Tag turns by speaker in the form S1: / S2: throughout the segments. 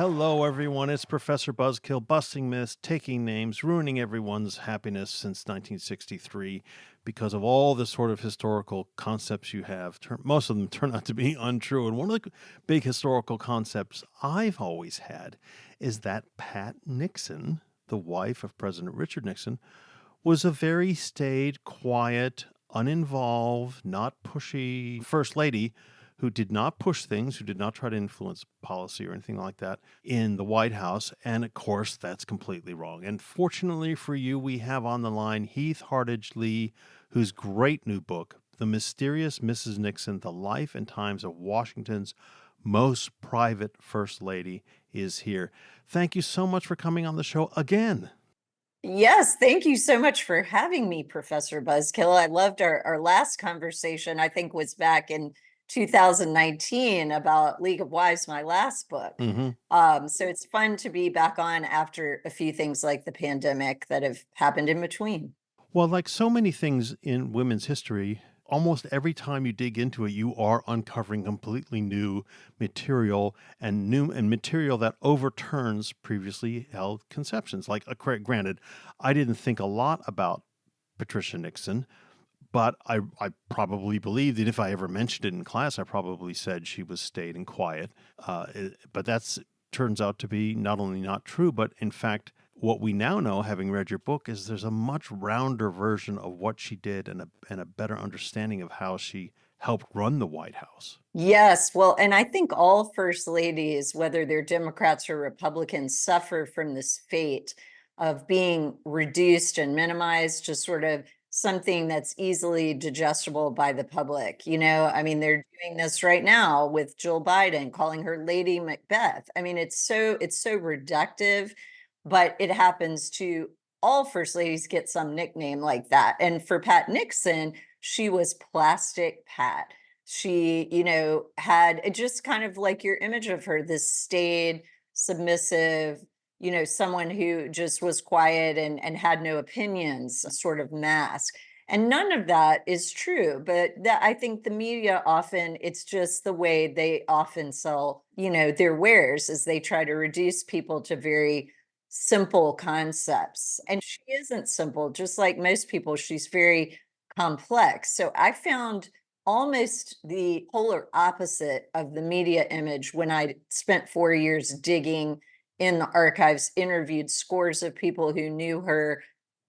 S1: Hello, everyone. It's Professor Buzzkill, busting myths, taking names, ruining everyone's happiness since 1963 because of all the sort of historical concepts you have. Most of them turn out to be untrue. And one of the big historical concepts I've always had is that Pat Nixon, the wife of President Richard Nixon, was a very staid, quiet, uninvolved, not pushy first lady who did not push things, who did not try to influence policy or anything like that in the White House. And of course, that's completely wrong. And fortunately for you, we have on the line Heath Hardage Lee, whose great new book, The Mysterious Mrs. Nixon, The Life and Times of Washington's Most Private First Lady, is here. Thank you so much for coming on the show again.
S2: Yes, thank you so much for having me, Professor Buzzkill. I loved our last conversation, I think was back in 2019 about League of Wives, my last book.
S1: hmm
S2: So it's fun to be back on after a few things like the pandemic that have happened in between.
S1: Well, like so many things in women's history, almost every time you dig into it, you are uncovering completely new material and material that overturns previously held conceptions. Like, granted, I didn't think a lot about Patricia Nixon, but I probably believed that if I ever mentioned it in class, I probably said she was staid and quiet. But that's turns out to be not only not true, but in fact, what we now know, having read your book, is there's a much rounder version of what she did and a better understanding of how she helped run the White House.
S2: Yes, well, and I think all first ladies, whether they're Democrats or Republicans, suffer from this fate of being reduced and minimized to sort of something that's easily digestible by the public. I mean, they're doing this right now with Jill Biden, calling her Lady Macbeth. I mean, it's so reductive, but it happens to all first ladies get some nickname like that. And for Pat Nixon, she was Plastic Pat. She, had just kind of like your image of her, this staid, submissive, someone who just was quiet and had no opinions, a sort of mask. And none of that is true. But that I think the media often, it's just the way they often sell, their wares as they try to reduce people to very simple concepts. And she isn't simple, just like most people, she's very complex. So I found almost the polar opposite of the media image when I spent 4 years digging in the archives, interviewed scores of people who knew her,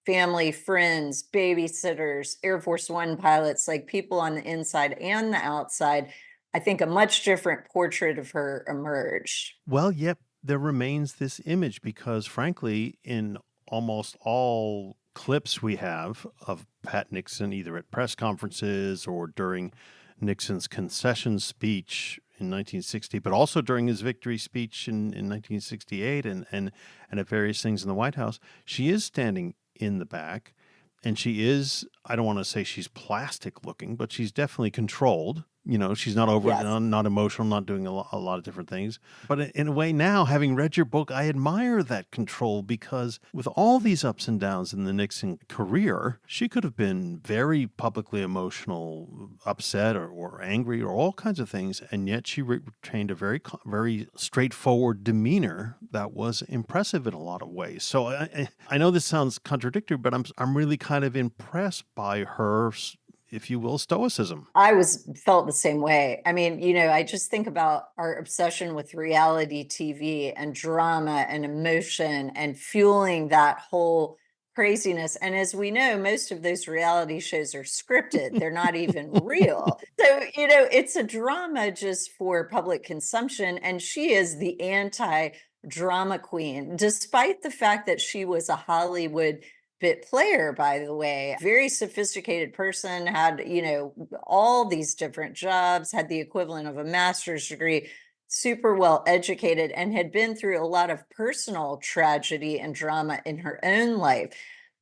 S2: family, friends, babysitters, Air Force One pilots, like people on the inside and the outside. I think a much different portrait of her emerged.
S1: Well, yet there remains this image because, frankly, in almost all clips we have of Pat Nixon, either at press conferences or during Nixon's concession speech in 1960, but also during his victory speech in 1968 and at various things in the White House, she is standing in the back. And she is, I don't want to say she's plastic looking, but she's definitely controlled. She's not over,
S2: Yes.
S1: not emotional, not doing a lot of different things. But in a way now, having read your book, I admire that control because with all these ups and downs in the Nixon career, she could have been very publicly emotional, upset or angry or all kinds of things. And yet she retained a very straightforward demeanor that was impressive in a lot of ways. So I know this sounds contradictory, but I'm really kind of impressed by her, if you will, stoicism.
S2: I was felt the same way. I mean, I just think about our obsession with reality TV and drama and emotion and fueling that whole craziness. And as we know, most of those reality shows are scripted. They're not even real. So, it's a drama just for public consumption. And she is the anti-drama queen, despite the fact that she was a Hollywood bit player, by the way, very sophisticated person, had, all these different jobs, had the equivalent of a master's degree, super well educated, and had been through a lot of personal tragedy and drama in her own life.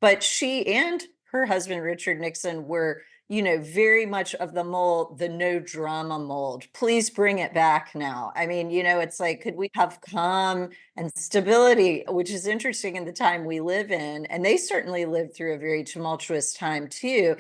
S2: But she and her husband, Richard Nixon, were, very much of the mold, the no drama mold. Please bring it back now. I mean, it's like, could we have calm and stability, which is interesting in the time we live in. And they certainly lived through a very tumultuous time too.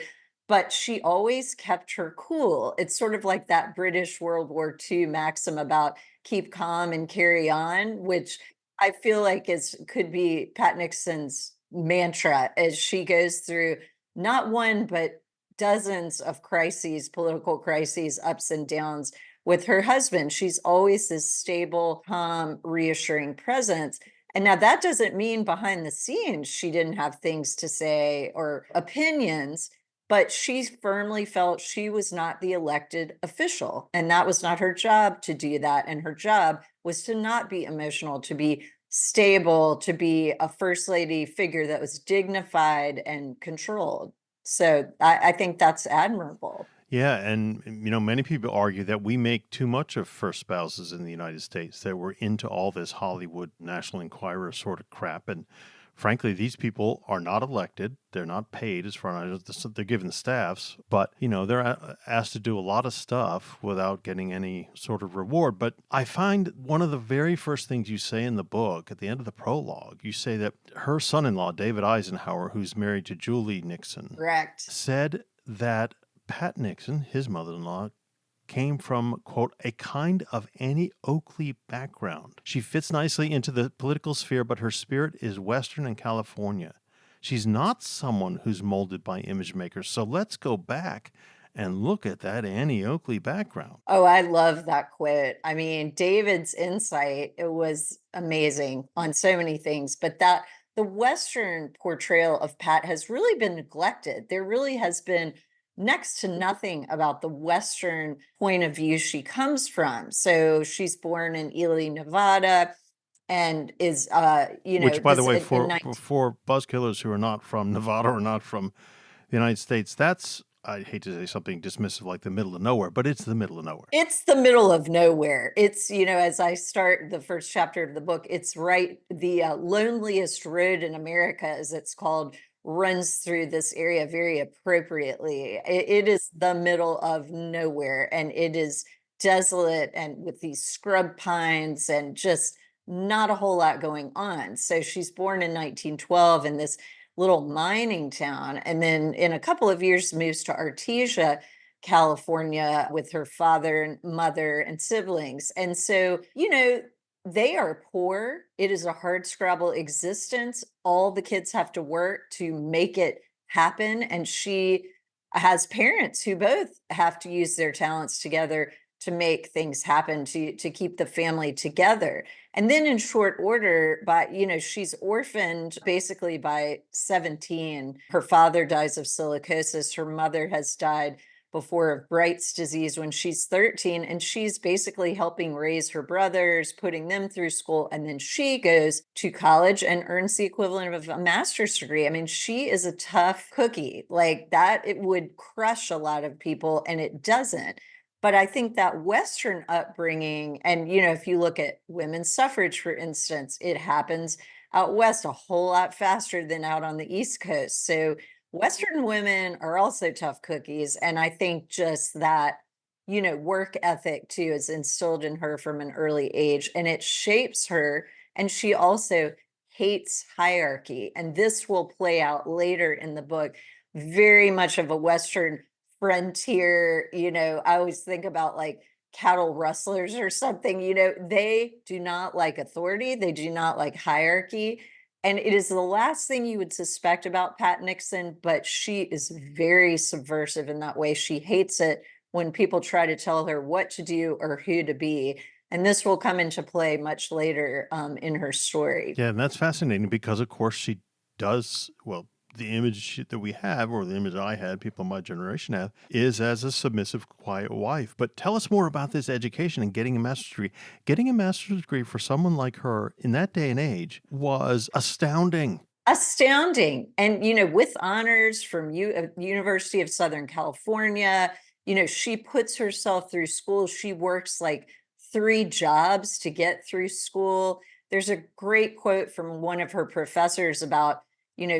S2: But she always kept her cool. It's sort of like that British World War II maxim about keep calm and carry on, which I feel like could be Pat Nixon's mantra as she goes through not one, but dozens of crises, political crises, ups and downs with her husband. She's always this stable, calm, reassuring presence. And now that doesn't mean behind the scenes she didn't have things to say or opinions, but she firmly felt she was not the elected official. And that was not her job to do that. And her job was to not be emotional, to be stable, to be a first lady figure that was dignified and controlled. So I think that's admirable.
S1: Yeah, and many people argue that we make too much of first spouses in the United States, that we're into all this Hollywood National Enquirer sort of crap. And frankly, these people are not elected. They're not paid as far as they're given staffs, but they're asked to do a lot of stuff without getting any sort of reward. But I find one of the very first things you say in the book, at the end of the prologue, you say that her son-in-law, David Eisenhower, who's married to Julie Nixon,
S2: Correct.
S1: said that Pat Nixon, his mother-in-law, came from, quote, a kind of Annie Oakley background. She fits nicely into the political sphere, but her spirit is Western and California. She's not someone who's molded by image makers. So let's go back and look at that Annie Oakley background.
S2: Oh, I love that quote. I mean, David's insight, it was amazing on so many things, but that the Western portrayal of Pat has really been neglected. There really has been next to nothing about the Western point of view she comes from. So she's born in Ely, Nevada, and is,
S1: Which, by the way, for
S2: 19
S1: for buzzkillers who are not from Nevada or not from the United States, that's, I hate to say something dismissive like the middle of nowhere, but it's the middle of nowhere.
S2: It's the middle of nowhere. It's, as I start the first chapter of the book, it's right, the loneliest road in America, as it's called, runs through this area very appropriately. It is the middle of nowhere, and it is desolate and with these scrub pines and just not a whole lot going on. So she's born in 1912 in this little mining town, and then in a couple of years moves to Artesia, California, with her father and mother and siblings. And so, they are poor. It is a hard scrabble existence. All the kids have to work to make it happen. And she has parents who both have to use their talents together to make things happen, to keep the family together. And then in short order, she's orphaned basically by 17. Her father dies of silicosis. Her mother has died before of Bright's disease when she's 13, and she's basically helping raise her brothers, putting them through school, and then she goes to college and earns the equivalent of a master's degree. I mean, she is a tough cookie. Like that, it would crush a lot of people, and it doesn't. But I think that Western upbringing, and if you look at women's suffrage, for instance, it happens out West a whole lot faster than out on the East Coast. So Western women are also tough cookies. And I think just that, work ethic too is instilled in her from an early age, and it shapes her. And she also hates hierarchy. And this will play out later in the book. Very much of a Western frontier, I always think about like cattle rustlers or something, they do not like authority. They do not like hierarchy. And it is the last thing you would suspect about Pat Nixon, but she is very subversive in that way. She hates it when people try to tell her what to do or who to be. And this will come into play much later in her story.
S1: Yeah, and that's fascinating because, of course, she does, well, the image that we have, or the image I had, people in my generation have, is as a submissive, quiet wife. But tell us more about this education and getting a master's degree. Getting a master's degree for someone like her in that day and age was astounding.
S2: Astounding. And, with honors from University of Southern California, she puts herself through school. She works like 3 jobs to get through school. There's a great quote from one of her professors about,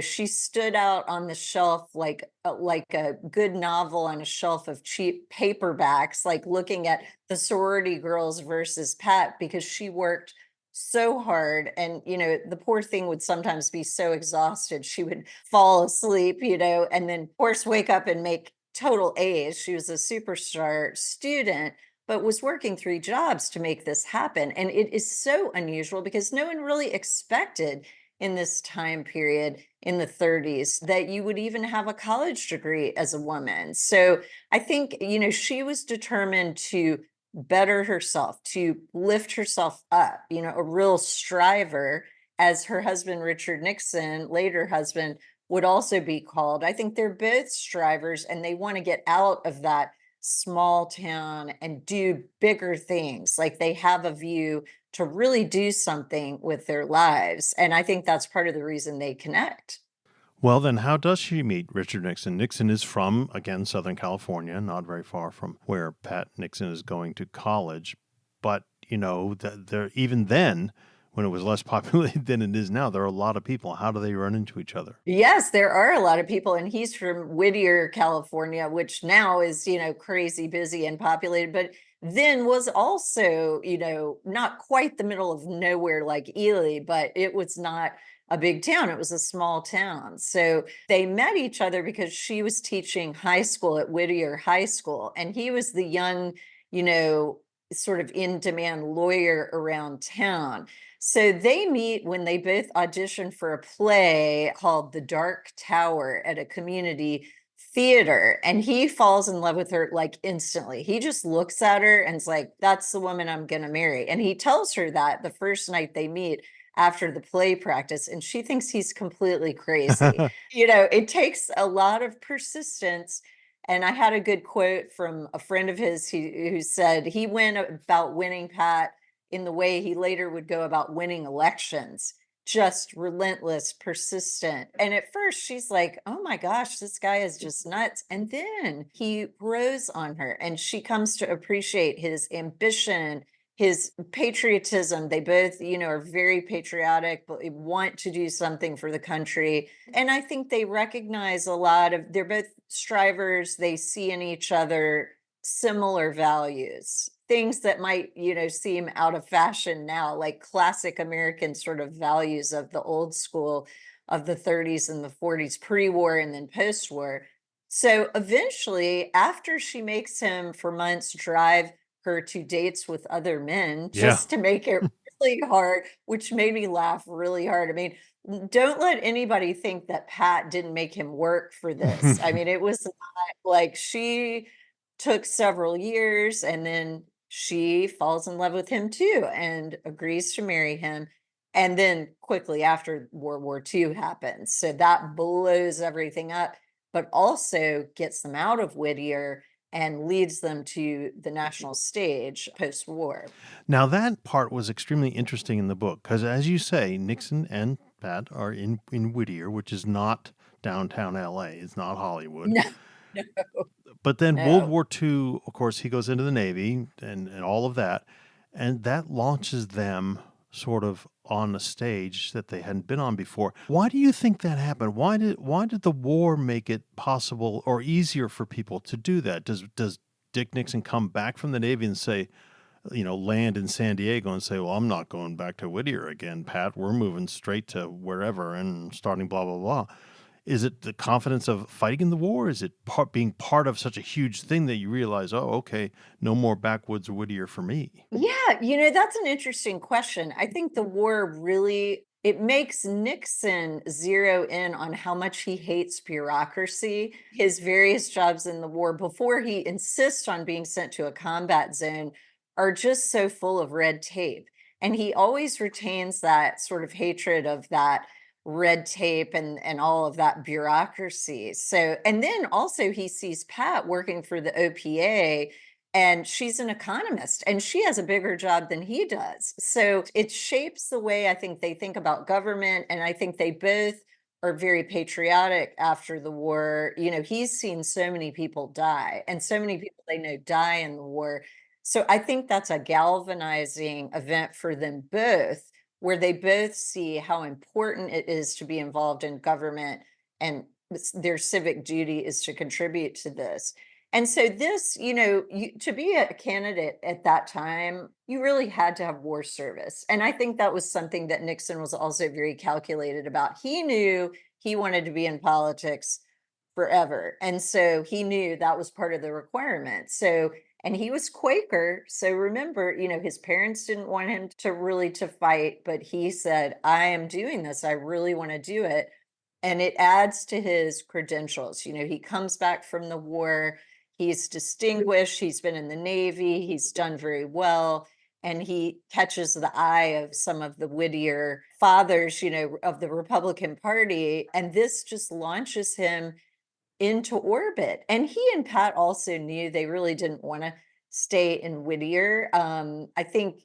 S2: she stood out on the shelf like a good novel on a shelf of cheap paperbacks, like looking at the sorority girls versus Pat, because she worked so hard. And, the poor thing would sometimes be so exhausted, she would fall asleep, and then, of course, wake up and make total A's. She was a superstar student. but was working 3 jobs to make this happen. And it is so unusual because no one really expected in this time period in the 30s that you would even have a college degree as a woman. So I think, she was determined to better herself, to lift herself up, a real striver, as her husband, Richard Nixon, later husband, would also be called. I think they're both strivers and they want to get out of that small town and do bigger things. Like they have a view to really do something with their lives. And I think that's part of the reason they connect.
S1: Well, then how does she meet Richard Nixon? Nixon is from, again, Southern California, not very far from where Pat Nixon is going to college. But, there even then, when it was less populated than it is now, there are a lot of people. How do they run into each other?
S2: Yes, there are a lot of people, and he's from Whittier, California, which now is, crazy busy and populated, but then was also, not quite the middle of nowhere like Ely, but it was not a big town. It was a small town. So they met each other because she was teaching high school at Whittier High School, and he was the young, you know, sort of in demand lawyer around town. So they meet when they both audition for a play called The Dark Tower at a community theater. And he falls in love with her like instantly. He just looks at her and is like, that's the woman I'm going to marry. And he tells her that the first night they meet after the play practice. And she thinks he's completely crazy. It takes a lot of persistence. And I had a good quote from a friend of his who said he went about winning Pat in the way he later would go about winning elections, just relentless, persistent. And at first she's like, oh my gosh, this guy is just nuts. And then he grows on her and she comes to appreciate his ambition, his patriotism. They both, are very patriotic, but they want to do something for the country. And I think they recognize they're both strivers. They see in each other similar values, things that might, seem out of fashion now, like classic American sort of values of the old school of the 30s and the 40s, pre-war and then post-war. So eventually, after she makes him for months drive her to dates with other men
S1: Yeah.
S2: just to make it really hard, which made me laugh really hard. I mean, don't let anybody think that Pat didn't make him work for this. I mean, it was not like she took several years and then she falls in love with him too and agrees to marry him. And then quickly after World War II happens. So that blows everything up, but also gets them out of Whittier and leads them to the national stage post-war.
S1: Now, that part was extremely interesting in the book because, as you say, Nixon and Pat are in Whittier, which is not downtown LA. It's not Hollywood.
S2: No, no,
S1: But then World
S2: no.
S1: War II, of course, he goes into the Navy and all of that. And that launches them sort of on a stage that they hadn't been on before. Why do you think that happened? Why did the war make it possible or easier for people to do that? Does Dick Nixon come back from the Navy and say, land in San Diego and say, well, I'm not going back to Whittier again, Pat. We're moving straight to wherever and starting blah, blah, blah. Is it the confidence of fighting in the war? Is it being part of such a huge thing that you realize, oh, okay, no more backwoods Whittier for me?
S2: Yeah, that's an interesting question. I think the war really it makes Nixon zero in on how much he hates bureaucracy. His various jobs in the war before he insists on being sent to a combat zone are just so full of red tape. And he always retains that sort of hatred of that red tape and all of that bureaucracy. So, and then also he sees Pat working for the OPA and she's an economist and she has a bigger job than he does. So it shapes the way I think they think about government. And I think they both are very patriotic after the war. He's seen so many people die and so many people they know die in the war. So I think that's a galvanizing event for them both, where they both see how important it is to be involved in government and their civic duty is to contribute to this. And so this, to be a candidate at that time, you really had to have war service. And I think that was something that Nixon was also very calculated about. He knew he wanted to be in politics forever. And so he knew that was part of the requirement. So And he was Quaker. So remember, his parents didn't want him to really to fight, but he said, I am doing this. I really want to do it. And it adds to his credentials. He comes back from the war. He's distinguished. He's been in the Navy. He's done very well. And he catches the eye of some of the wittier fathers, of the Republican Party. And this just launches him into orbit. And he and Pat also knew they really didn't want to stay in Whittier. I think,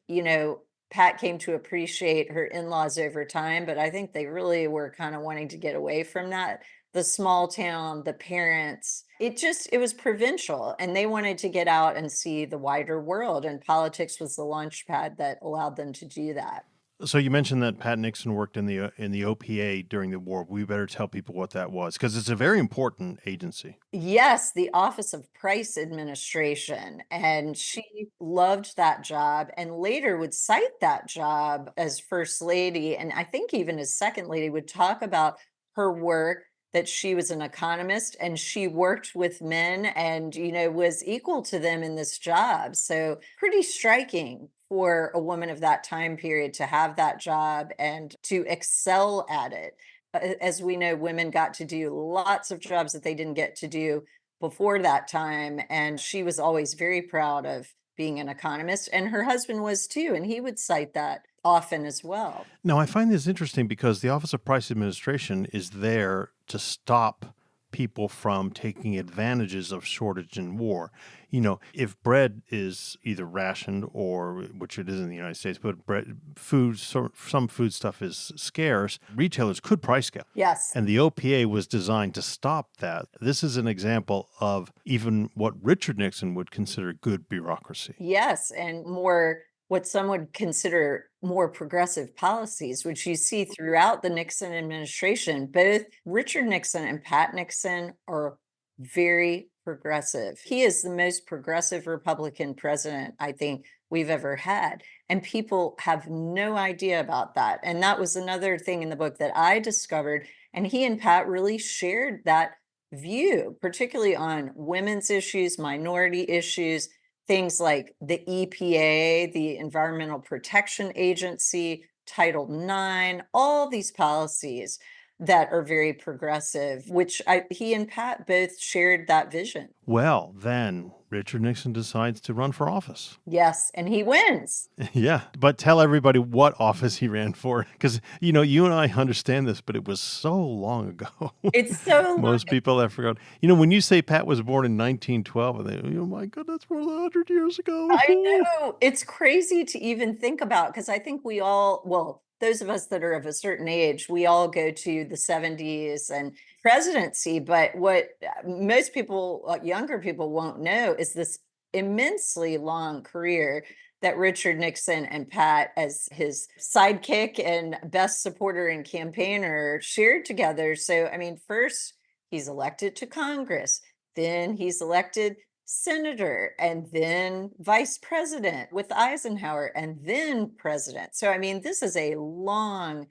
S2: Pat came to appreciate her in-laws over time, but I think they really were kind of wanting to get away from that. The small town, the parents, it was provincial, and they wanted to get out and see the wider world. And politics was the launch pad that allowed them to do that.
S1: So you mentioned that Pat Nixon worked in the OPA during the war. We better tell people what that was because it's a very important agency.
S2: Yes, the Office of Price Administration. And she loved that job and later would cite that job as First Lady. And I think even as Second Lady would talk about her work, that she was an economist and she worked with men and, was equal to them in this job. So pretty striking for a woman of that time period to have that job and to excel at it. As we know, women got to do lots of jobs that they didn't get to do before that time. And she was always very proud of being an economist. And her husband was too. And he would cite that often as well.
S1: Now, I find this interesting because the Office of Price Administration is there to stop people from taking advantages of shortage in war. If bread is either rationed or, which it is in the United States, but some food stuff is scarce, retailers could price gouge.
S2: Yes.
S1: And the OPA was designed to stop that. This is an example of even what Richard Nixon would consider good bureaucracy.
S2: Yes. And more what some would consider more progressive policies, which you see throughout the Nixon administration. Both Richard Nixon and Pat Nixon are very progressive. He is the most progressive Republican president I think we've ever had. And people have no idea about that. And that was another thing in the book that I discovered. And he and Pat really shared that view, particularly on women's issues, minority issues, things like the EPA, the Environmental Protection Agency, Title IX, all these policies that are very progressive, which he and Pat both shared that vision.
S1: Well, then Richard Nixon decides to run for office.
S2: Yes, and he wins.
S1: Yeah, but tell everybody what office he ran for, because you and I understand this, but it was so long ago.
S2: It's so
S1: Most people have forgotten. When you say Pat was born in 1912, and they, oh my God, that's more than 100 years ago.
S2: I know. It's crazy to even think about because I think we all, well, those of us that are of a certain age, we all go to the 70s and presidency. But what most people, younger people, won't know is this immensely long career that Richard Nixon and Pat, as his sidekick and best supporter and campaigner, shared together. So, I mean, first he's elected to Congress, then he's elected senator, and then vice president with Eisenhower, and then president. So, I mean, this is a long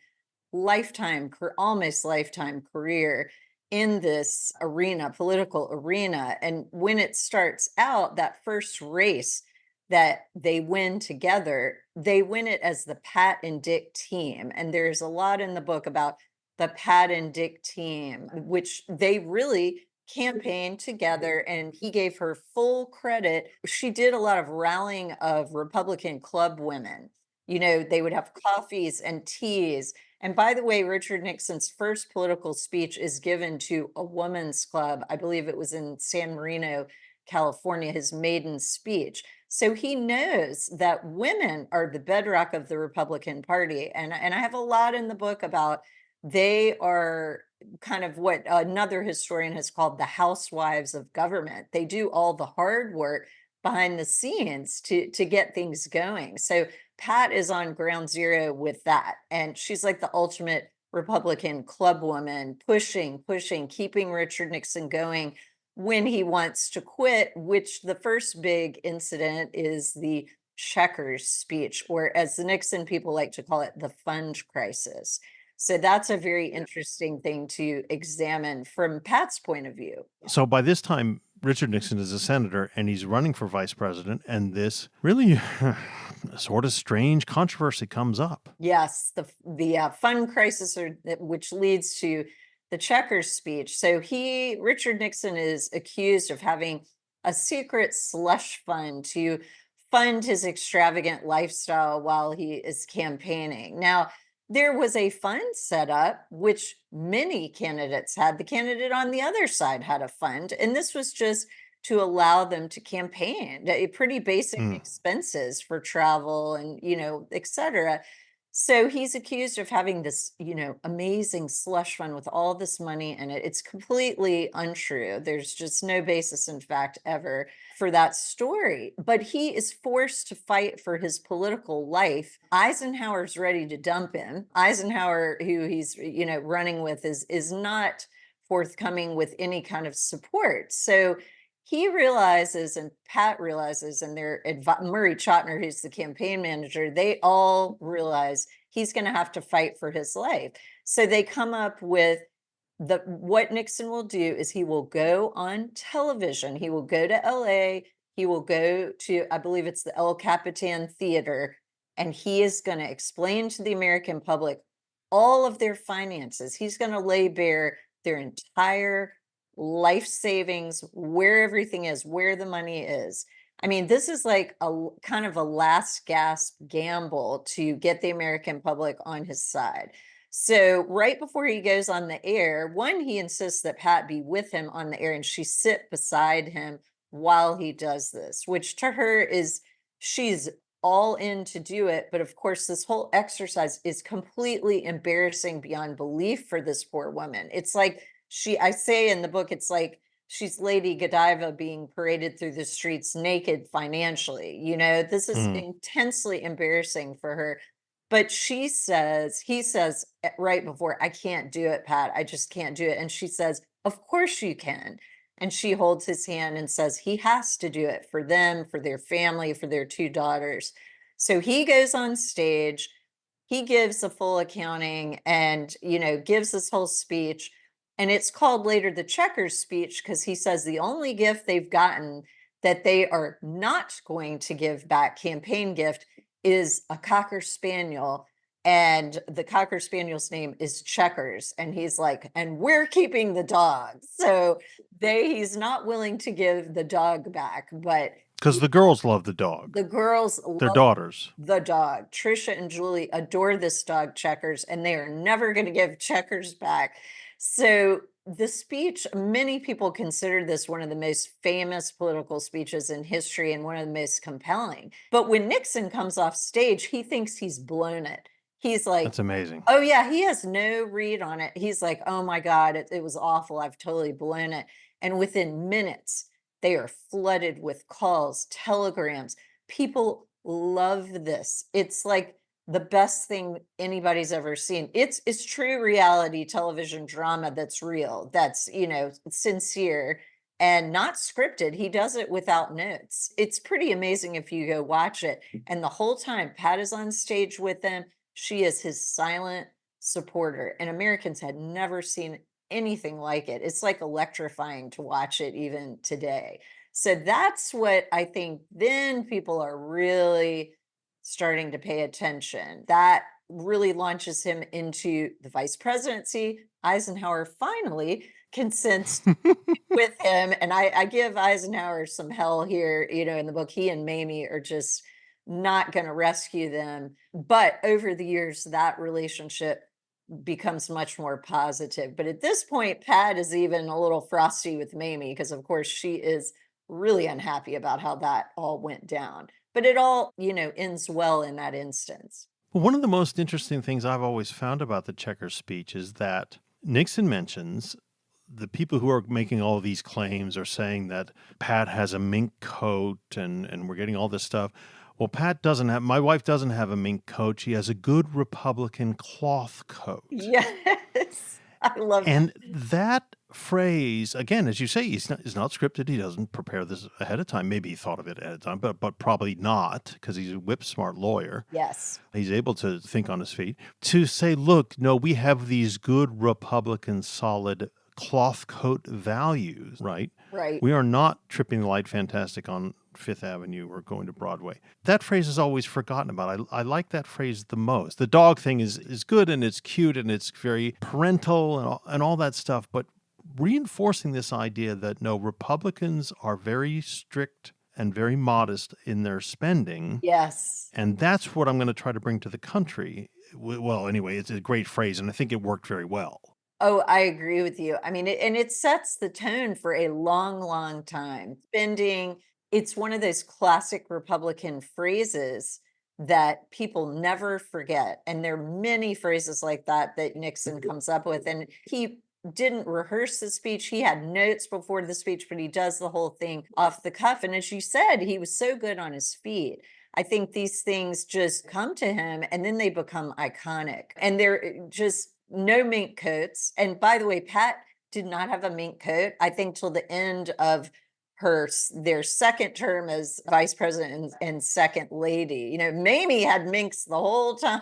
S2: lifetime, almost lifetime career in this arena, political arena. And when it starts out, that first race that they win together, they win it as the Pat and Dick team. And there's a lot in the book about the Pat and Dick team, which they really campaigned together, and he gave her full credit. She did a lot of rallying of Republican club women. They would have coffees and teas. And by the way, Richard Nixon's first political speech is given to a woman's club. I believe it was in San Marino, California, his maiden speech. So he knows that women are the bedrock of the Republican Party. And I have a lot in the book about they are kind of what another historian has called the housewives of government. They do all the hard work behind the scenes to get things going. So Pat is on ground zero with that. And she's like the ultimate Republican club woman, pushing, keeping Richard Nixon going when he wants to quit, which the first big incident is the checkers speech, or as the Nixon people like to call it, the fund crisis. So that's a very interesting thing to examine from Pat's point of view.
S1: So by this time, Richard Nixon is a senator and he's running for vice president, and this really sort of strange controversy comes up.
S2: Yes, the fund crisis, which leads to the Checkers speech. So Richard Nixon, is accused of having a secret slush fund to fund his extravagant lifestyle while he is campaigning. Now, there was a fund set up, which many candidates had. The candidate on the other side had a fund, and this was just to allow them to campaign, pretty basic
S1: Mm.
S2: expenses for travel and, et cetera. So he's accused of having this, amazing slush fund with all this money in it. It's completely untrue. There's just no basis in fact ever for that story. But he is forced to fight for his political life. Eisenhower's ready to dump him. Eisenhower, who he's, running with, is not forthcoming with any kind of support. So he realizes, and Pat realizes, and Murray Chotiner, who's the campaign manager, they all realize he's going to have to fight for his life. So they come up with what Nixon will do is he will go on television. He will go to LA. He will go to, I believe it's the El Capitan Theater, and he is going to explain to the American public all of their finances. He's going to lay bare their entire life savings, where everything is, where the money is. I mean, this is like a kind of a last gasp gamble to get the American public on his side. So right before he goes on the air, he insists that Pat be with him on the air and she sit beside him while he does this, which to her she's all in to do it. But of course, this whole exercise is completely embarrassing beyond belief for this poor woman. It's like, I say in the book, it's like she's Lady Godiva being paraded through the streets naked financially. This is intensely embarrassing for her. But he says right before, I can't do it, Pat. I just can't do it. And she says, of course you can. And she holds his hand and says he has to do it for them, for their family, for their 2 daughters. So he goes on stage, he gives a full accounting and, gives this whole speech. And it's called later the Checkers speech because he says the only gift they've gotten that they are not going to give back, campaign gift, is a Cocker Spaniel. And the Cocker Spaniel's name is Checkers. And he's like, and we're keeping the dog. So he's not willing to give the dog back, but
S1: because the girls love the dog.
S2: The girls
S1: their
S2: love
S1: daughters.
S2: The dog. Trisha and Julie adore this dog, Checkers, and they are never going to give Checkers back. So the speech, many people consider this one of the most famous political speeches in history and one of the most compelling. But when Nixon comes off stage, he thinks he's blown it. He's like,
S1: that's amazing.
S2: Oh yeah, he has no read on it. He's like, oh my God, it was awful. I've totally blown it. And within minutes, they are flooded with calls, telegrams. People love this. It's like the best thing anybody's ever seen. It's true reality television drama that's real, that's, sincere and not scripted. He does it without notes. It's pretty amazing if you go watch it. And the whole time, Pat is on stage with them. She is his silent supporter. And Americans had never seen anything like it. It's like electrifying to watch it even today. So that's what I think then people are really starting to pay attention. That really launches him into the vice presidency. Eisenhower finally consents with him. And I give Eisenhower some hell here, in the book. He and Mamie are just not going to rescue them. But over the years, that relationship becomes much more positive. But at this point, Pat is even a little frosty with Mamie because, of course, she is really unhappy about how that all went down. But it all, ends well in that instance.
S1: One of the most interesting things I've always found about the Checkers speech is that Nixon mentions the people who are making all of these claims are saying that Pat has a mink coat and we're getting all this stuff. Well, my wife doesn't have a mink coat. She has a good Republican cloth coat.
S2: Yes, I love
S1: and that phrase, again, as you say, it's not scripted. He doesn't prepare this ahead of time. Maybe he thought of it ahead of time, but probably not because he's a whip-smart lawyer.
S2: Yes.
S1: He's able to think on his feet. To say, look, no, we have these good Republican solid cloth coat values, right?
S2: Right.
S1: We are not tripping the light fantastic on Fifth Avenue or going to Broadway. That phrase is always forgotten about. I like that phrase the most. The dog thing is good and it's cute and it's very parental and all that stuff, but reinforcing this idea that no, Republicans are very strict and very modest in their spending.
S2: Yes.
S1: And that's what I'm going to try to bring to the country. Well, anyway, it's a great phrase, and I think it worked very well.
S2: Oh, I agree with you. I mean, and it sets the tone for a long, long time. Spending, it's one of those classic Republican phrases that people never forget. And there are many phrases like that that Nixon comes up with. And he didn't rehearse the speech. He had notes before the speech, but he does the whole thing off the cuff. And as you said, he was so good on his feet. I think these things just come to him and then they become iconic. And they're just no mink coats. And by the way, Pat did not have a mink coat, I think, till the end of their second term as vice president and second lady. You know, Mamie had minks the whole time.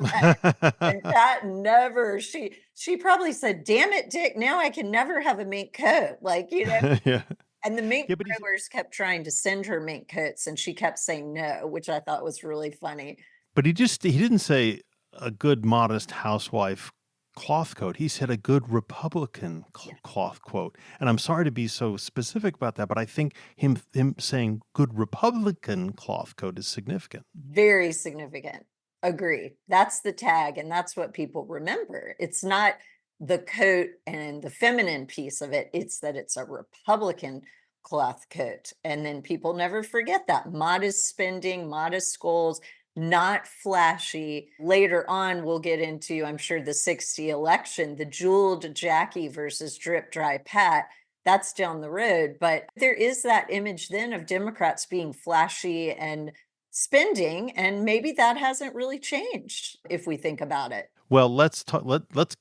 S2: And Pat never, she probably said, "Damn it, Dick, now I can never have a mink coat." Like, you know,
S1: Yeah.
S2: and the mink
S1: Yeah, but
S2: growers kept trying to send her mink coats and she kept saying no, which I thought was really funny.
S1: he didn't say a good modest housewife cloth coat. He said a good Republican cloth coat. And I'm sorry to be so specific about that, but I think him saying good Republican cloth coat is significant.
S2: Very significant. Agree. That's the tag, and that's what people remember. It's not the coat and the feminine piece of it, it's that it's a Republican cloth coat. And then people never forget that. Modest spending, modest goals, not flashy. Later on, we'll get into, I'm sure, the 60 election, the jeweled Jackie versus drip dry Pat. That's down the road. But there is that image then of Democrats being flashy and spending, and maybe that hasn't really changed if we think about it.
S1: Well, let's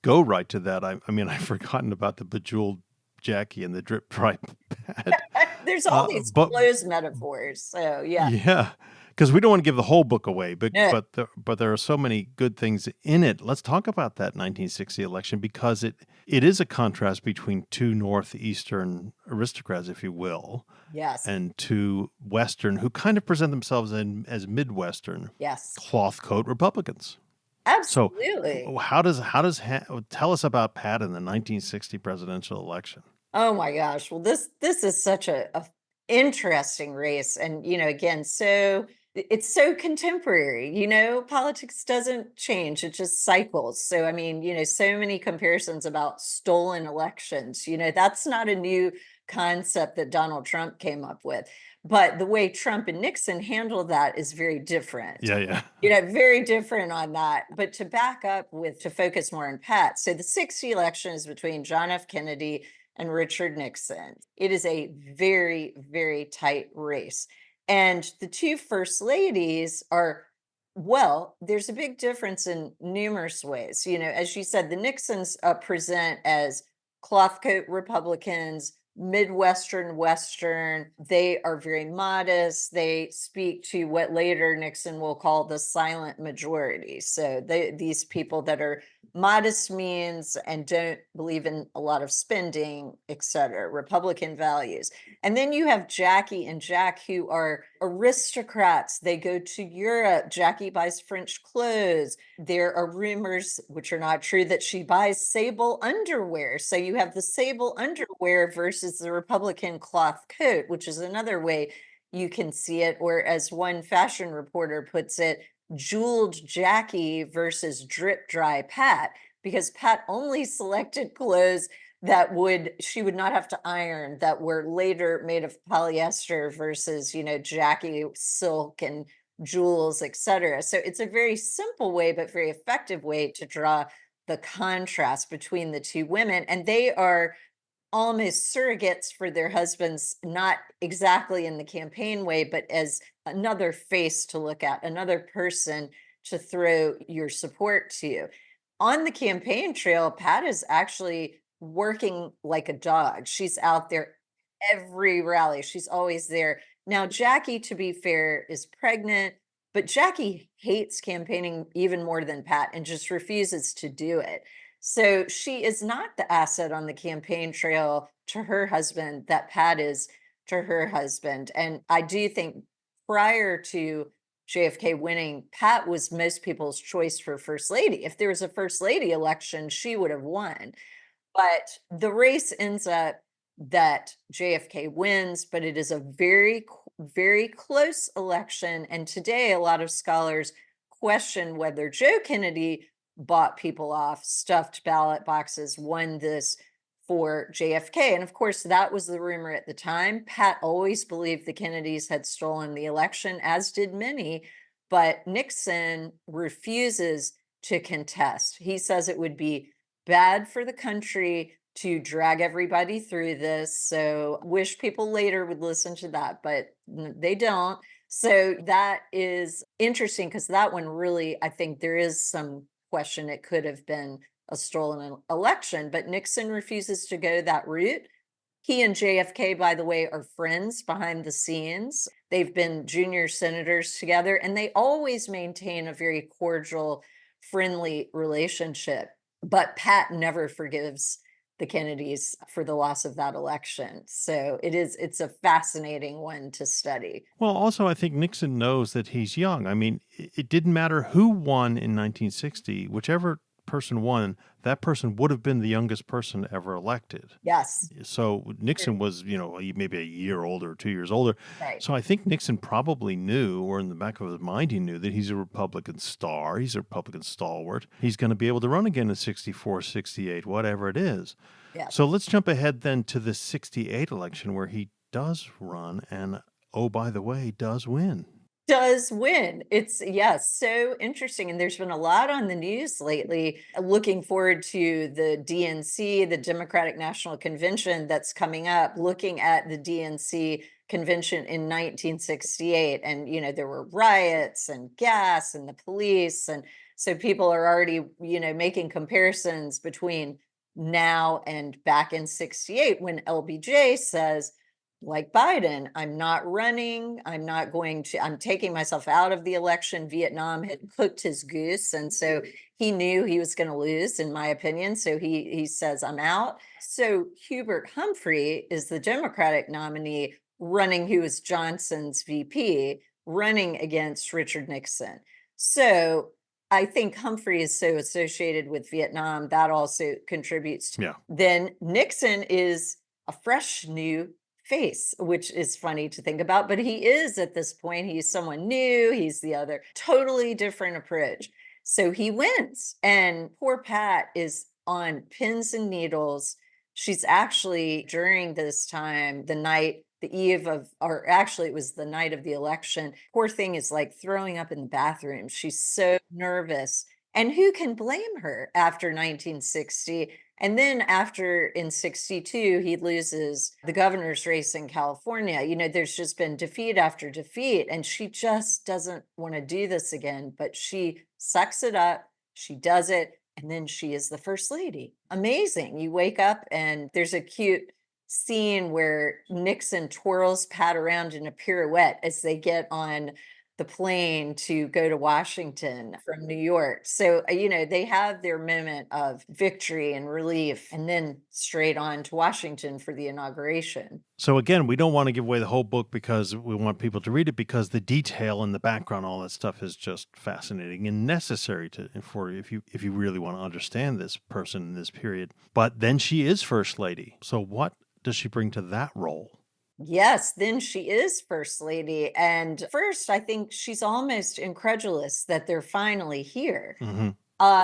S1: go right to that. I mean, I've forgotten about the bejeweled Jackie and the drip dry pad.
S2: There's all these
S1: But
S2: clothes metaphors. So yeah.
S1: yeah, because we don't want to give the whole book away, but
S2: No.
S1: but there are so many good things in it. Let's talk about that 1960 election because it is a contrast between two northeastern aristocrats, if you will,
S2: Yes.
S1: and two western who kind of present themselves as midwestern
S2: Yes.
S1: cloth coat Republicans. So,
S2: Absolutely.
S1: tell us about Pat in the 1960 presidential election?
S2: Oh my gosh. Well, this is such a interesting race. And you know, again, so it's so contemporary, you know, politics doesn't change, it just cycles. So I mean, you know, so many comparisons about stolen elections. You know, that's not a new concept that Donald Trump came up with. But the way Trump and Nixon handled that is very different.
S1: Yeah, yeah.
S2: You know, very different on that. But to back up to focus more on Pat. So the 60 election is between John F. Kennedy and Richard Nixon. It is a very, very tight race. And the two first ladies are, well, there's a big difference in numerous ways. You know, as you said, the Nixons present as cloth coat Republicans, Midwestern, Western. They are very modest. They speak to what later Nixon will call the silent majority. So these people that are modest means and don't believe in a lot of spending, et cetera, Republican values. And then you have Jackie and Jack, who are aristocrats. They go to Europe. Jackie buys French clothes. There are rumors, which are not true, that she buys sable underwear. So you have the sable underwear versus the Republican cloth coat, which is another way you can see it. Or as one fashion reporter puts it, jeweled Jackie versus drip dry Pat, because Pat only selected clothes that she would not have to iron, that were later made of polyester versus, you know, Jackie silk and jewels, etc. So it's a very simple way, but very effective way to draw the contrast between the two women. And they are almost surrogates for their husbands, not exactly in the campaign way, but as another face to look at, another person to throw your support to. On the campaign trail, Pat is actually working like a dog. She's out there every rally. She's always there. Now, Jackie, to be fair, is pregnant, but Jackie hates campaigning even more than Pat and just refuses to do it. So she is not the asset on the campaign trail to her husband that Pat is to her husband. And I do think prior to JFK winning, Pat was most people's choice for first lady. If there was a first lady election, she would have won. But the race ends up that JFK wins, but it is a very close election. And today, a lot of scholars question whether Joe Kennedy bought people off, stuffed ballot boxes, won this for JFK. And of course, that was the rumor at the time. Pat always believed the Kennedys had stolen the election, as did many, but Nixon refuses to contest. He says it would be bad for the country to drag everybody through this. So wish people later would listen to that, but they don't. So that is interesting because that one really, I think there is some question. It could have been a stolen election, but Nixon refuses to go that route. He and JFK, by the way, are friends behind the scenes. They've been junior senators together, and they always maintain a very cordial, friendly relationship. But Pat never forgives the Kennedys for the loss of that election. So it's a fascinating one to study.
S1: Well, also, I think Nixon knows that he's young. I mean, it didn't matter who won in 1960, whichever person won, that person would have been the youngest person ever elected.
S2: Yes.
S1: So Nixon was, maybe a year older, 2 years older.
S2: Right.
S1: So I think Nixon probably knew, or in the back of his mind, he knew that he's a Republican star. He's a Republican stalwart. He's going to be able to run again in 64, 68, whatever it is.
S2: Yes.
S1: So let's jump ahead then to the 68 election where he does run and, oh, by the way, does win.
S2: Does win. It's yes, so interesting. And there's been a lot on the news lately. Looking forward to the DNC, the Democratic National Convention that's coming up, looking at the DNC convention in 1968. And, there were riots and gas and the police. And so people are already, making comparisons between now and back in 68 when LBJ says, like Biden, I'm not running. I'm taking myself out of the election. Vietnam had cooked his goose. And so he knew he was going to lose, in my opinion. So he says, I'm out. So Hubert Humphrey is the Democratic nominee running, who is Johnson's VP, running against Richard Nixon. So I think Humphrey is so associated with Vietnam, that also contributes.
S1: Yeah.
S2: Then Nixon is a fresh new face, which is funny to think about, but he is at this point, he's someone new, he's the other, totally different approach. So he wins, and poor Pat is on pins and needles. She's actually, during this time, the eve of, or actually it was the night of the election, poor thing is like throwing up in the bathroom. She's so nervous. And who can blame her after 1960? And then after in 62, he loses the governor's race in California. There's just been defeat after defeat, and she just doesn't want to do this again, but she sucks it up. She does it. And then she is the first lady. Amazing. You wake up and there's a cute scene where Nixon twirls Pat around in a pirouette as they get on the plane to go to Washington from New York. So, they have their moment of victory and relief, and then straight on to Washington for the inauguration.
S1: So again, we don't want to give away the whole book because we want people to read it, because the detail and the background, all that stuff is just fascinating and necessary if you really want to understand this person in this period. But then she is first lady. So what does she bring to that role?
S2: Yes, then she is first lady. And first, I think she's almost incredulous that they're finally here.
S1: Mm-hmm.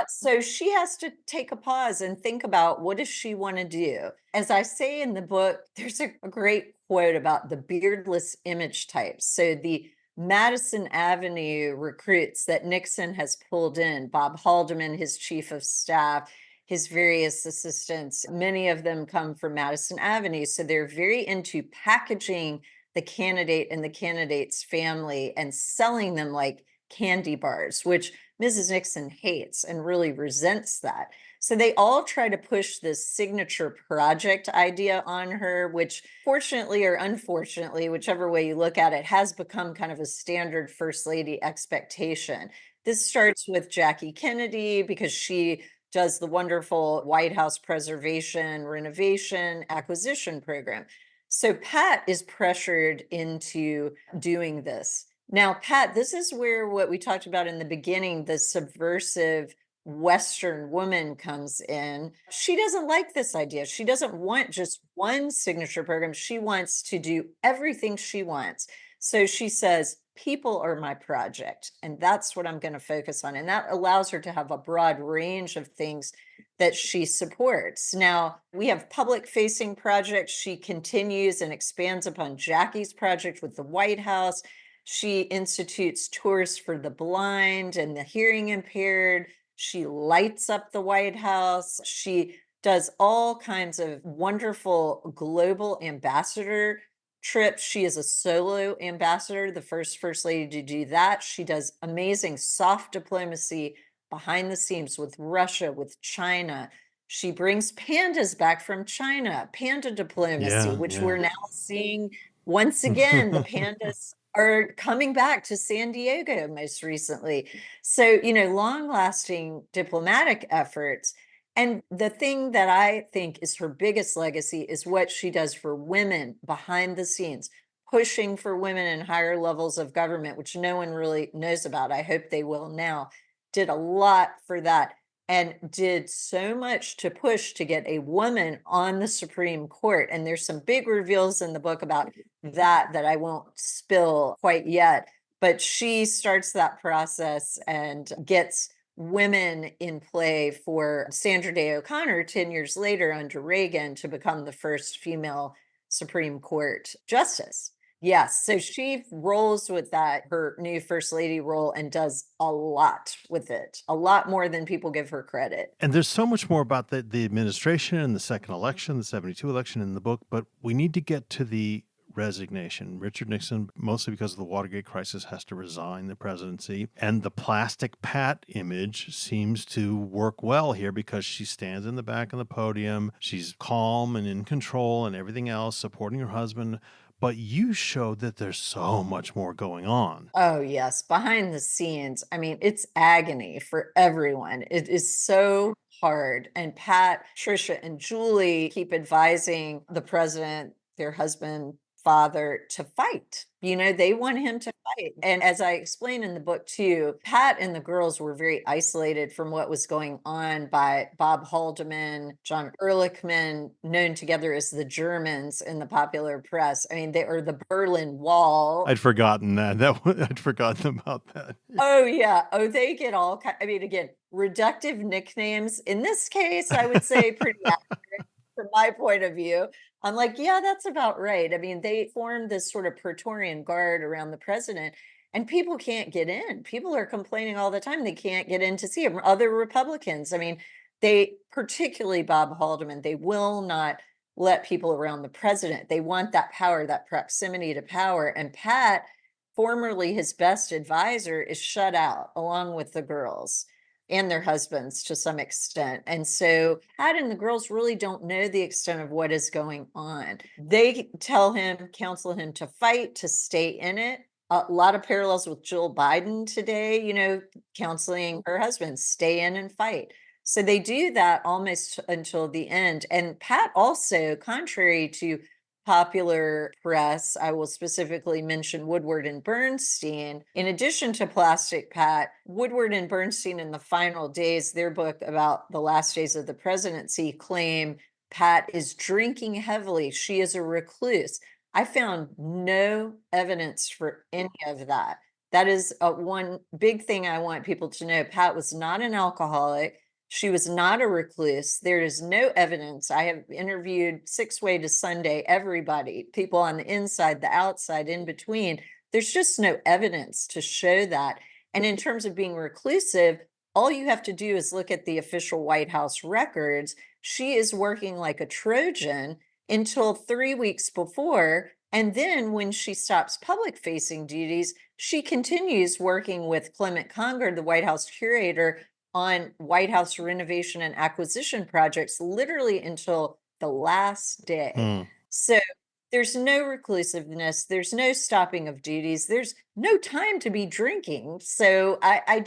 S2: So she has to take a pause and think about, what does she want to do? As I say in the book, there's a great quote about the beardless image types. So the Madison Avenue recruits that Nixon has pulled in, Bob Haldeman, his chief of staff, his various assistants, many of them come from Madison Avenue. So they're very into packaging the candidate and the candidate's family and selling them like candy bars, which Mrs. Nixon hates and really resents that. So they all try to push this signature project idea on her, which fortunately or unfortunately, whichever way you look at it, has become kind of a standard first lady expectation. This starts with Jackie Kennedy because she does the wonderful White House preservation, renovation, acquisition program. So Pat is pressured into doing this. Now, Pat, this is where what we talked about in the beginning, the subversive Western woman comes in. She doesn't like this idea. She doesn't want just one signature program. She wants to do everything she wants. So she says, people are my project, and that's what I'm going to focus on. And that allows her to have a broad range of things that she supports. Now, we have public facing projects. She continues and expands upon Jackie's project with the White House. She institutes tours for the blind and the hearing impaired. She lights up the White House. She does all kinds of wonderful global ambassador trips. She is a solo ambassador, the first lady to do that. She does amazing soft diplomacy behind the scenes with Russia, with China. She brings pandas back from China, panda diplomacy,
S1: Yeah,
S2: which we're
S1: yeah.
S2: now seeing once again. The pandas are coming back to San Diego most recently. So, long lasting diplomatic efforts. And the thing that I think is her biggest legacy is what she does for women behind the scenes, pushing for women in higher levels of government, which no one really knows about. I hope they will now. Did a lot for that and did so much to push to get a woman on the Supreme Court. And there's some big reveals in the book about that I won't spill quite yet. But she starts that process and gets women in play for Sandra Day O'Connor 10 years later under Reagan to become the first female Supreme Court justice. Yes, so she rolls with that, her new first lady role, and does a lot with it, a lot more than people give her credit.
S1: And there's so much more about the administration and the second election, the 72 election in the book, but we need to get to the resignation. Richard Nixon, mostly because of the Watergate crisis, has to resign the presidency. And the plastic Pat image seems to work well here because she stands in the back of the podium. She's calm and in control and everything else, supporting her husband. But you showed that there's so much more going on.
S2: Oh, yes. Behind the scenes, I mean, it's agony for everyone. It is so hard. And Pat, Trisha, and Julie keep advising the president, their husband, father, to fight. They want him to fight. And as I explain in the book too, Pat and the girls were very isolated from what was going on by Bob Haldeman, John Ehrlichman, known together as the Germans in the popular press. I mean, they are the Berlin Wall.
S1: I'd forgotten that. I'd forgotten about that.
S2: Oh, yeah. Oh, they get all I mean, again, reductive nicknames. In this case, I would say pretty accurate from my point of view. I'm like, yeah, that's about right. I mean, they formed this sort of Praetorian Guard around the president, and people can't get in. People are complaining all the time they can't get in to see him. Other Republicans, I mean, particularly Bob Haldeman, they will not let people around the president. They want that power, that proximity to power. And Pat, formerly his best advisor, is shut out along with the girls and their husbands to some extent. And so Pat and the girls really don't know the extent of what is going on. They counsel him to fight, to stay in it. A lot of parallels with Jill Biden today, counseling her husband, stay in and fight. So they do that almost until the end. And Pat also, contrary to popular press, I will specifically mention Woodward and Bernstein. In addition to Plastic Pat, Woodward and Bernstein in the final days, their book about the last days of the presidency, claim Pat is drinking heavily. She is a recluse. I found no evidence for any of that. That is one big thing I want people to know. Pat was not an alcoholic. She was not a recluse. There is no evidence. I have interviewed Six Way to Sunday, everybody, people on the inside, the outside, in between. There's just no evidence to show that. And in terms of being reclusive, all you have to do is look at the official White House records. She is working like a Trojan until 3 weeks before. And then when she stops public facing duties, she continues working with Clement Conger, the White House curator, on White House renovation and acquisition projects, literally until the last day. So there's no reclusiveness. There's no stopping of duties. There's no time to be drinking. So I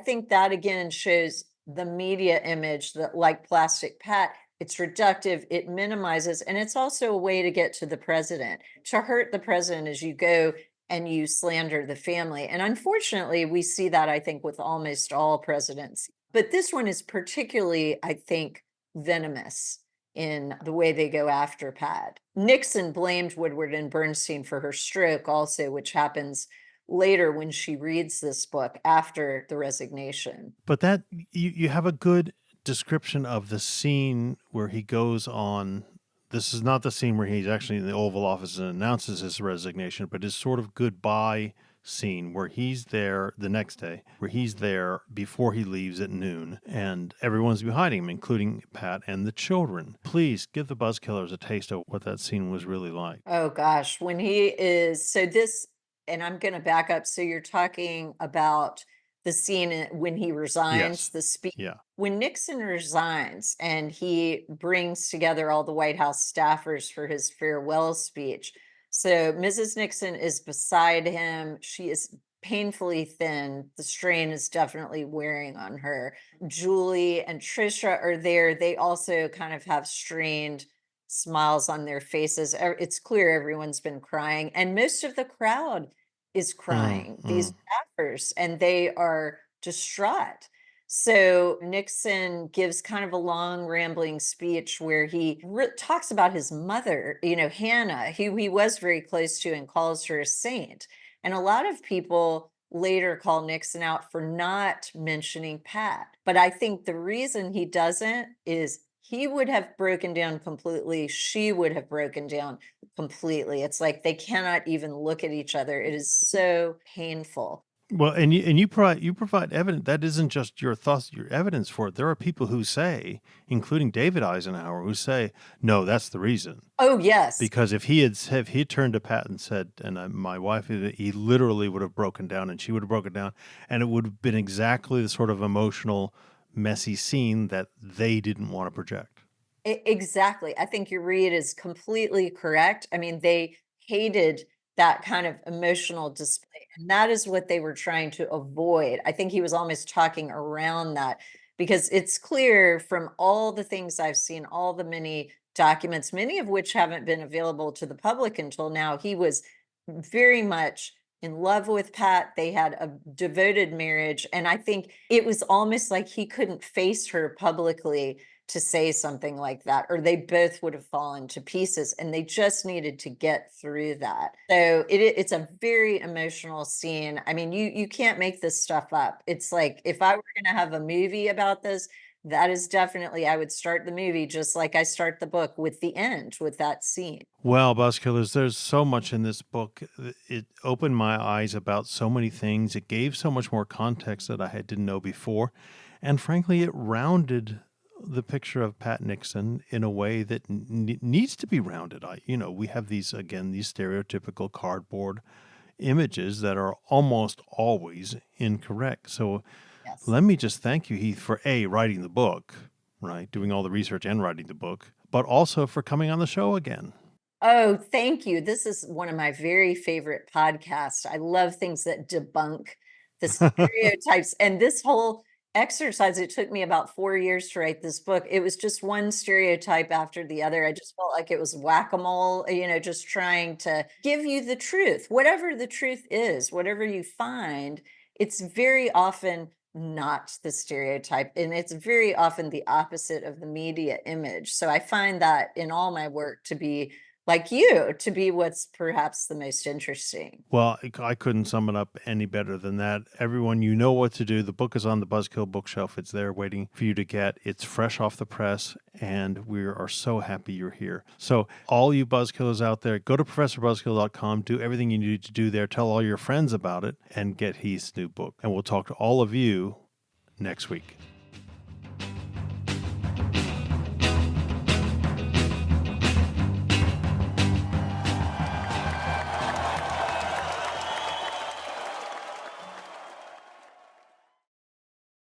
S2: think that again shows the media image that, like Plastic Pat, it's reductive, it minimizes, and it's also a way to get to the president, to hurt the president as you go and you slander the family. And unfortunately, we see that, I think, with almost all presidents. But this one is particularly, I think, venomous in the way they go after Pat. Nixon blamed Woodward and Bernstein for her stroke, also, which happens later when she reads this book after the resignation.
S1: But that you have a good description of the scene where he goes on. This is not the scene where he's actually in the Oval Office and announces his resignation, but his sort of goodbye scene where he's there the next day, where he's there before he leaves at noon, and everyone's behind him, including Pat and the children. Please give the Buzzkillers a taste of what that scene was really like.
S2: Oh gosh, when he is so this, and I'm going to back up. So you're talking about the scene when he resigns,
S1: Yes.
S2: the speech.
S1: Yeah.
S2: When Nixon resigns and he brings together all the White House staffers for his farewell speech. So Mrs. Nixon is beside him. She is painfully thin. The strain is definitely wearing on her. Julie and Trisha are there. They also kind of have strained smiles on their faces. It's clear everyone's been crying, and most of the crowd is crying, these staffers, and they are distraught. So Nixon gives kind of a long, rambling speech where he talks about his mother, Hannah, who he was very close to, and calls her a saint. And a lot of people later call Nixon out for not mentioning Pat. But I think the reason he doesn't is he would have broken down completely. She would have broken down completely. It's like they cannot even look at each other. It is so painful.
S1: Well, and you provide evidence. That isn't just your thoughts, your evidence for it. There are people who say, including David Eisenhower, who say, no, that's the reason.
S2: Oh, yes.
S1: Because if he had turned to Pat and said, and my wife, he literally would have broken down, and she would have broken down, and it would have been exactly the sort of emotional, messy scene that they didn't want to project.
S2: Exactly. I think your read is completely correct. I mean, they hated that kind of emotional display, and that is what they were trying to avoid. I think he was almost talking around that, because it's clear from all the things I've seen, all the many documents, many of which haven't been available to the public until now, he was very much in love with Pat. They had a devoted marriage, and I think it was almost like he couldn't face her publicly to say something like that, or they both would have fallen to pieces, and they just needed to get through that. So it's a very emotional scene. I mean, you can't make this stuff up. It's like, if I were going to have a movie about this, that is definitely, I would start the movie just like I start the book, with the end, with that scene.
S1: Well, Buzzkillers, there's so much in this book. It opened my eyes about so many things. It gave so much more context that I didn't know before. And frankly, it rounded the picture of Pat Nixon in a way that needs to be rounded. We have these stereotypical cardboard images that are almost always incorrect. So
S2: Yes.
S1: let me just thank you, Heath, for writing the book, right? Doing all the research and writing the book, but also for coming on the show again.
S2: Oh, thank you. This is one of my very favorite podcasts. I love things that debunk the stereotypes. And this whole exercise, it took me about 4 years to write this book. It was just one stereotype after the other. I just felt like it was whack-a-mole, just trying to give you the truth. Whatever the truth is, whatever you find, it's very often not the stereotype, and it's very often the opposite of the media image. So I find that in all my work to be, like you, to be what's perhaps the most interesting.
S1: Well, I couldn't sum it up any better than that. Everyone, you know what to do. The book is on the Buzzkill bookshelf. It's there waiting for you to get. It's fresh off the press, and we are so happy you're here. So all you Buzzkillers out there, go to ProfessorBuzzkill.com, do everything you need to do there, tell all your friends about it, and get Heath's new book. And we'll talk to all of you next week.